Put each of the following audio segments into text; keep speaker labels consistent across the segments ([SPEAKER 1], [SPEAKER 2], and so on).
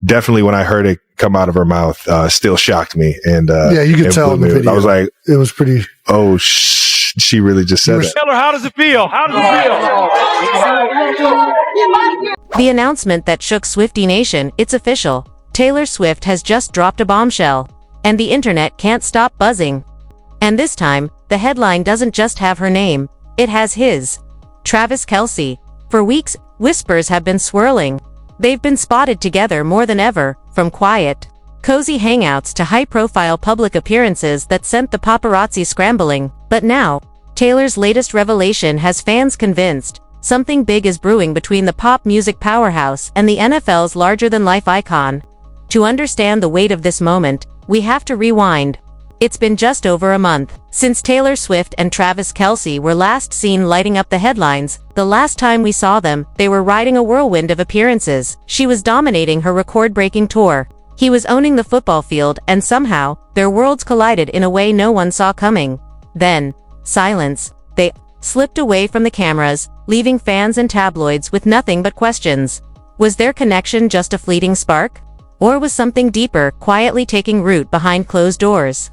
[SPEAKER 1] definitely when I heard it come out of her mouth, still shocked me. And
[SPEAKER 2] yeah, you could tell in the video.
[SPEAKER 1] I was like,
[SPEAKER 2] it was pretty.
[SPEAKER 1] Oh, she really just said that.
[SPEAKER 3] Tell her, how does it feel? How does it feel?
[SPEAKER 4] The announcement that shook Swiftie Nation, it's official. Taylor Swift has just dropped a bombshell, and the internet can't stop buzzing. And this time, the headline doesn't just have her name, it has his. Travis Kelce. For weeks, whispers have been swirling. They've been spotted together more than ever, from quiet, cozy hangouts to high-profile public appearances that sent the paparazzi scrambling. But now, Taylor's latest revelation has fans convinced something big is brewing between the pop music powerhouse and the NFL's larger-than-life icon. To understand the weight of this moment, we have to rewind. It's been just over a month since Taylor Swift and Travis Kelce were last seen lighting up the headlines. The last time we saw them, they were riding a whirlwind of appearances. She was dominating her record-breaking tour. He was owning the football field, and somehow, their worlds collided in a way no one saw coming. Then, silence. They slipped away from the cameras, leaving fans and tabloids with nothing but questions. Was their connection just a fleeting spark? Or was something deeper quietly taking root behind closed doors?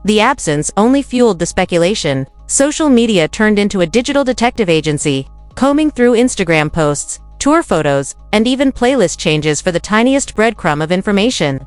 [SPEAKER 4] The absence only fueled the speculation. Social media turned into a digital detective agency, combing through Instagram posts, tour photos, and even playlist changes for the tiniest breadcrumb of information.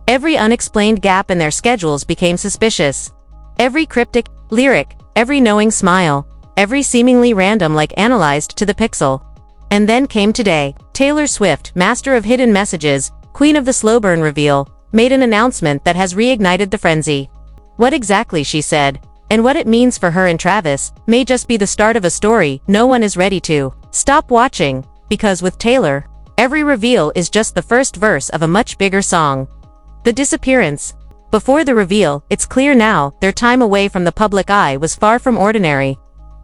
[SPEAKER 4] Every unexplained gap in their schedules became suspicious. Every cryptic lyric, every knowing smile, every seemingly random like analyzed to the pixel. And then came today. Taylor Swift, master of hidden messages, queen of the slow burn reveal, made an announcement that has reignited the frenzy. What exactly she said, and what it means for her and Travis, may just be the start of a story no one is ready to stop watching, because with Taylor, every reveal is just the first verse of a much bigger song. The disappearance. Before the reveal, it's clear now, their time away from the public eye was far from ordinary.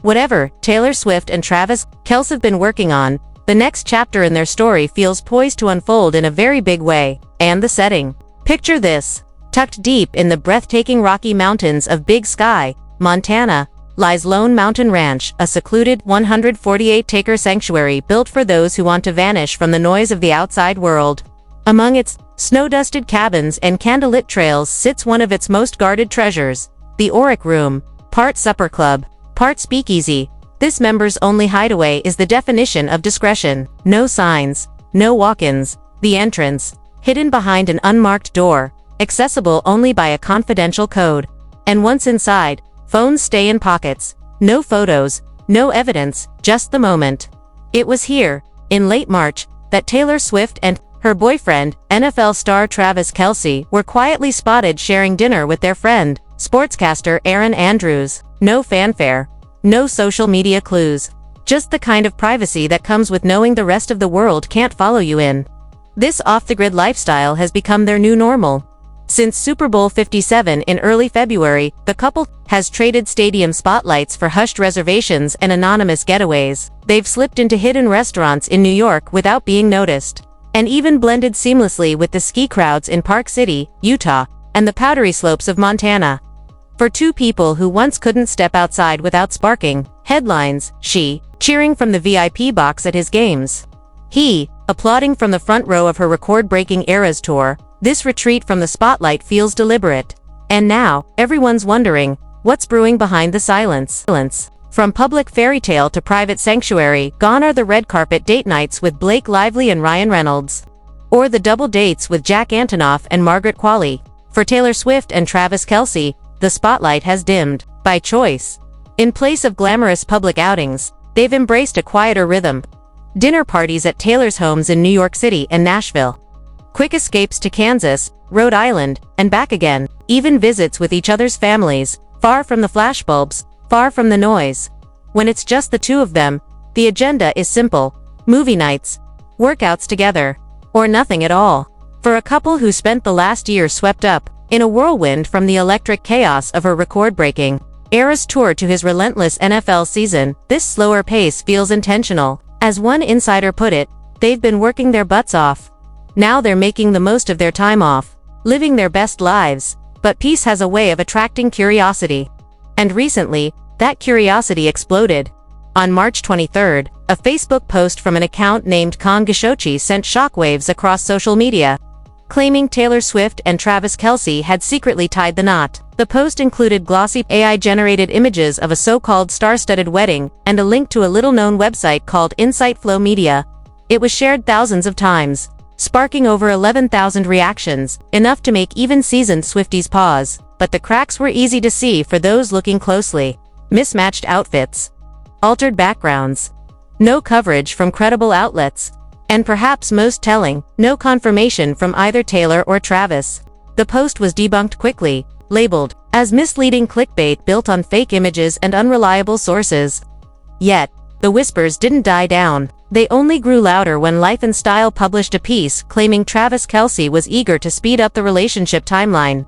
[SPEAKER 4] Whatever Taylor Swift and Travis Kelce have been working on, the next chapter in their story feels poised to unfold in a very big way. And the setting. Picture this. Tucked deep in the breathtaking Rocky Mountains of Big Sky, Montana, lies Lone Mountain Ranch, a secluded 148-acre sanctuary built for those who want to vanish from the noise of the outside world. Among its snow-dusted cabins and candlelit trails sits one of its most guarded treasures, the Oric Room, part supper club, part speakeasy. This members-only hideaway is the definition of discretion. No signs, no walk-ins, the entrance, hidden behind an unmarked door, accessible only by a confidential code. And once inside, phones stay in pockets. No photos, no evidence, just the moment. It was here, in late March, that Taylor Swift and her boyfriend, NFL star Travis Kelce, were quietly spotted sharing dinner with their friend, sportscaster Erin Andrews. No fanfare. No social media clues. Just the kind of privacy that comes with knowing the rest of the world can't follow you in. This off-the-grid lifestyle has become their new normal. Since Super Bowl 57 in early February, the couple has traded stadium spotlights for hushed reservations and anonymous getaways. They've slipped into hidden restaurants in New York without being noticed, and even blended seamlessly with the ski crowds in Park City, Utah, and the powdery slopes of Montana. For two people who once couldn't step outside without sparking headlines, she, cheering from the VIP box at his games. He, applauding from the front row of her record-breaking Eras tour. This retreat from the spotlight feels deliberate. And now, everyone's wondering, what's brewing behind the silence? From public fairy tale to private sanctuary, gone are the red carpet date nights with Blake Lively and Ryan Reynolds. Or the double dates with Jack Antonoff and Margaret Qualley. For Taylor Swift and Travis Kelce, the spotlight has dimmed, by choice. In place of glamorous public outings, they've embraced a quieter rhythm. Dinner parties at Taylor's homes in New York City and Nashville. Quick escapes to Kansas, Rhode Island, and back again. Even visits with each other's families, far from the flashbulbs, far from the noise. When it's just the two of them, the agenda is simple. Movie nights, workouts together, or nothing at all. For a couple who spent the last year swept up in a whirlwind from the electric chaos of her record-breaking Eras tour to his relentless NFL season, this slower pace feels intentional. As one insider put it, they've been working their butts off. Now they're making the most of their time off, living their best lives. But peace has a way of attracting curiosity. And recently, that curiosity exploded. On March 23rd, a Facebook post from an account named Kong Gishochi sent shockwaves across social media. claiming Taylor Swift and Travis Kelce had secretly tied the knot. The post included glossy AI-generated images of a so-called star-studded wedding and a link to a little-known website called Insight Flow Media. It was shared thousands of times, sparking over 11,000 reactions, enough to make even seasoned Swifties pause. But the cracks were easy to see for those looking closely. Mismatched outfits, altered backgrounds, no coverage from credible outlets, and perhaps most telling, no confirmation from either Taylor or Travis. The post was debunked quickly, labeled as misleading clickbait built on fake images and unreliable sources. Yet, the whispers didn't die down. They only grew louder when Life and Style published a piece claiming Travis Kelce was eager to speed up the relationship timeline,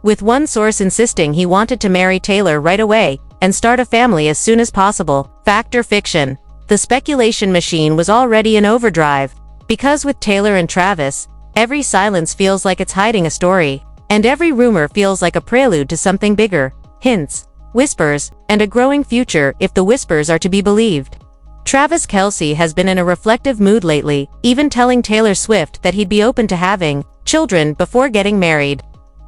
[SPEAKER 4] with one source insisting he wanted to marry Taylor right away and start a family as soon as possible. Fact or fiction? The speculation machine was already in overdrive, because with Taylor and Travis, every silence feels like it's hiding a story, and every rumor feels like a prelude to something bigger. Hints, whispers, and a growing future if the whispers are to be believed. Travis Kelce has been in a reflective mood lately, even telling Taylor Swift that he'd be open to having children before getting married.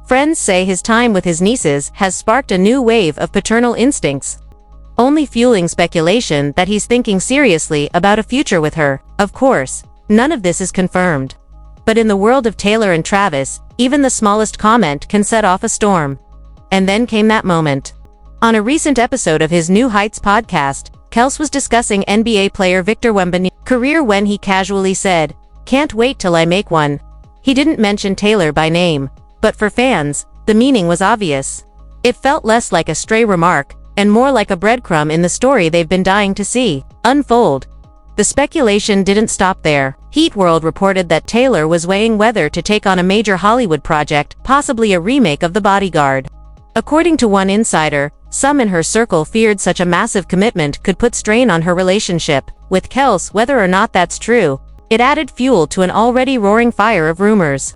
[SPEAKER 4] Friends say his time with his nieces has sparked a new wave of paternal instincts, only fueling speculation that he's thinking seriously about a future with her. Of course, none of this is confirmed. But in the world of Taylor and Travis, even the smallest comment can set off a storm. And then came that moment. On a recent episode of his New Heights podcast, Kelce was discussing NBA player Victor Wembanyama's career when he casually said, "Can't wait till I make one." He didn't mention Taylor by name, but for fans, the meaning was obvious. It felt less like a stray remark, and more like a breadcrumb in the story they've been dying to see unfold. The speculation didn't stop there. Heat World reported that Taylor was weighing whether to take on a major Hollywood project, possibly a remake of The Bodyguard. According to one insider, some in her circle feared such a massive commitment could put strain on her relationship with Kelce. Whether or not that's true, it added fuel to an already roaring fire of rumors.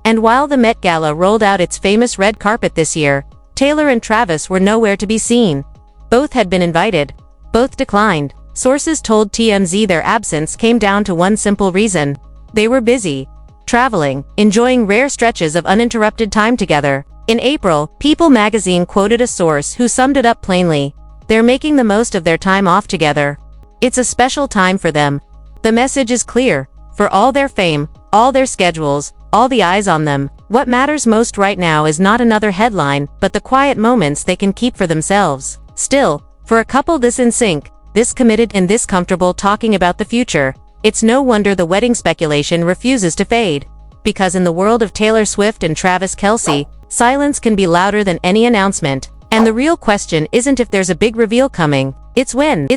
[SPEAKER 4] And while the Met Gala rolled out its famous red carpet this year, Taylor and Travis were nowhere to be seen. Both had been invited. Both declined. Sources told TMZ their absence came down to one simple reason. They were busy, traveling, enjoying rare stretches of uninterrupted time together. In April, People magazine quoted a source who summed it up plainly. They're making the most of their time off together. It's a special time for them. The message is clear. For all their fame, all their schedules, all the eyes on them, what matters most right now is not another headline, but the quiet moments they can keep for themselves. Still, for a couple this in sync, this committed and this comfortable talking about the future, it's no wonder the wedding speculation refuses to fade. Because in the world of Taylor Swift and Travis Kelce, silence can be louder than any announcement. And the real question isn't if there's a big reveal coming, it's when.